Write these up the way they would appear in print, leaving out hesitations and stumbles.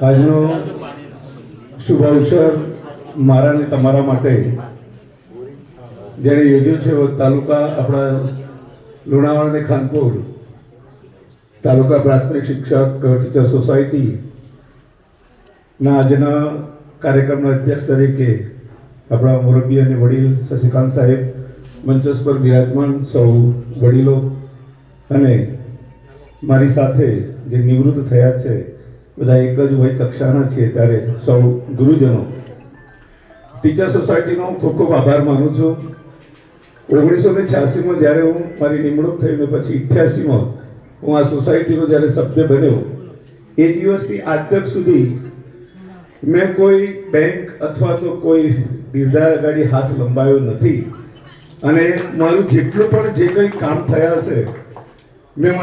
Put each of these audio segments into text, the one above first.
આજનો શુભ અવસર મારા ને તમારા માટે જેણે યોજ્યો છે તાલુકા આપણા લુણાવાડા અને ખાનપુર તાલુકા પ્રાથમિક શિક્ષક ટીચર સોસાયટી ના આજના કાર્યક્રમના અધ્યક્ષ તરીકે આપણા મુરબ્બી અને વડીલ શશિકાંત સાહેબ મંચસ પર બિરાજમાન સૌ વડીલો અને મારી સાથે જે નિવૃત્ત થયા છે બધા એક જ વય કક્ષાના છીએ ત્યારે સૌ ગુરુજનો ટીચર સોસાયટીનો ખૂબ ખૂબ આભાર માનું છું. 1986માં જ્યારે હું મારી નિમણૂક થઈ ને પછી 88માં હું આ સોસાયટીનો જ્યારે સભ્ય બન્યો એ દિવસથી આજ તક સુધી મેં કોઈ બેંક અથવા તો કોઈ દીર્ઘા ગાડી હાથ લંબાયો નથી અને મારું જેટલું પણ જે કંઈ કામ થયા હશે મેં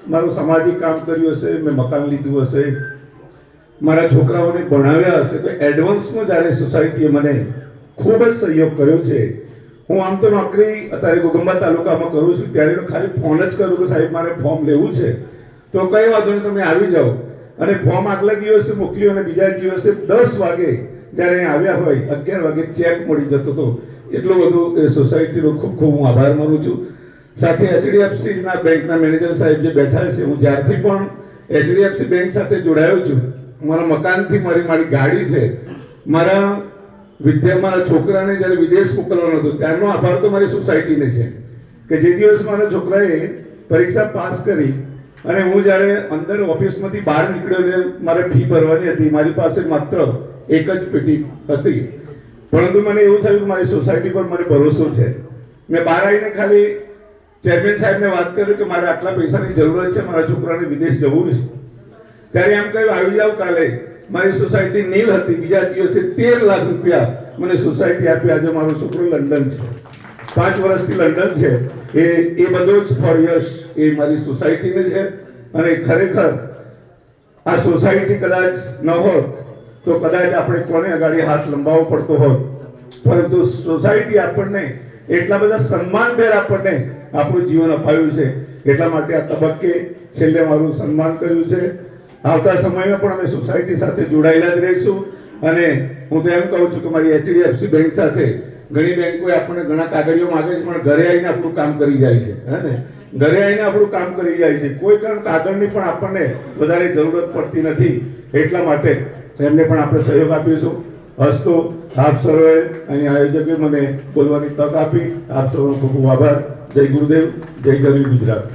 મારું સામાજિક કામ કર્યું હશે, મેં મકાન લીધું હશે, મારા છોકરાઓને ભણાવ્યા હશે તો એડવાન્સમાં જ્યારે સોસાયટીએ મને ખૂબ જ સહયોગ કર્યો છે. હું આમ તો નોકરી અત્યારે ઘોઘંબા તાલુકામાં કરું છું ત્યારે તો ખાલી ફોન જ કરું કે સાહેબ મારે ફોર્મ લેવું છે તો કંઈ વાંધો નહીં તમે આવી જાઓ અને ફોર્મ આગલા દિવસે મોકલ્યું અને બીજા દિવસે 10 વાગે જ્યારે આવ્યા હોય 11 વાગે ચેક મળી જતો હતો. એટલું બધું એ સોસાયટીનો ખૂબ ખૂબ હું આભાર માનું છું. સાથે એચડીએફસી ના બેંકના મેનેજર સાહેબ જે બેઠા છે, હું જ્યારથી પણ એચડીએફસી બેંક સાથે જોડાયો છું, મારા મકાનથી મારી ગાડી છે, મારા છોકરાને જ્યારે વિદેશ મોકલવાનો હતો ત્યારનો આભાર તો મારી સોસાયટીને છે કે જે દિવસ મારા છોકરાએ પરીક્ષા પાસ કરી અને હું જ્યારે અંદર ઓફિસમાંથી બહાર નીકળ્યો ને મારે ફી ભરવાની હતી, મારી પાસે માત્ર એક જ પેટી હતી, પરંતુ મને એવું થયું કે મારી સોસાયટી પર મને ભરોસો છે. મેં બહાર આવીને ખાલી ચેરમેન સાહેબને વાત કરી કે મારે આટલા પૈસાની જરૂરત છે, મારા છોકરાને વિદેશ જવું છે. ત્યારે એમ કહ્યું આવી જાવ કાલે. મારી સોસાયટી નીલ હતી, બીજા દિવસે 13 લાખ રૂપિયા મને સોસાયટી આપી. આજે મારો છોકરો લંડન છે, 5 વર્ષથી લંડન છે. એ બધો જ ફોર યશ એ મારી સોસાયટીને છે. અને ખરેખર આ સોસાયટી કદાચ ન હોત તો કદાચ આપણે કોને આગળ હાથ લંબાવવો પડતો હોત, પરંતુ સોસાયટી આપણને એટલા બધા સન્માનભેર આપણને આપણું જીવન અપાવ્યું છે. એટલા માટે આ તબક્કે છેલ્લે મારું સન્માન કર્યું છે. આવતા સમયમાં પણ અમે સોસાયટી સાથે જોડાયેલા જ રહીશું. અને હું તો એમ કહું છું કે મારી એચડીએફસી બેંક સાથે ઘણી બેંકોએ આપણને ઘણા કાગળિયો માંગે છે પણ ઘરે આવીને આપણું કામ કરી જાય છે. હે ઘરે આવીને આપણું કામ કરી જાય છે. કોઈ કાગળની પણ આપણને વધારે જરૂરત પડતી નથી. એટલા માટે એમને પણ આપણે સહયોગ આપીશું. હસતો આપ સર્વે અહીં આયોજકે મને બોલવાની તક આપી. આપ સૌનો ખૂબ ખૂબ આભાર. જય ગુરુદેવ, જય ગરવી ગુજરાત.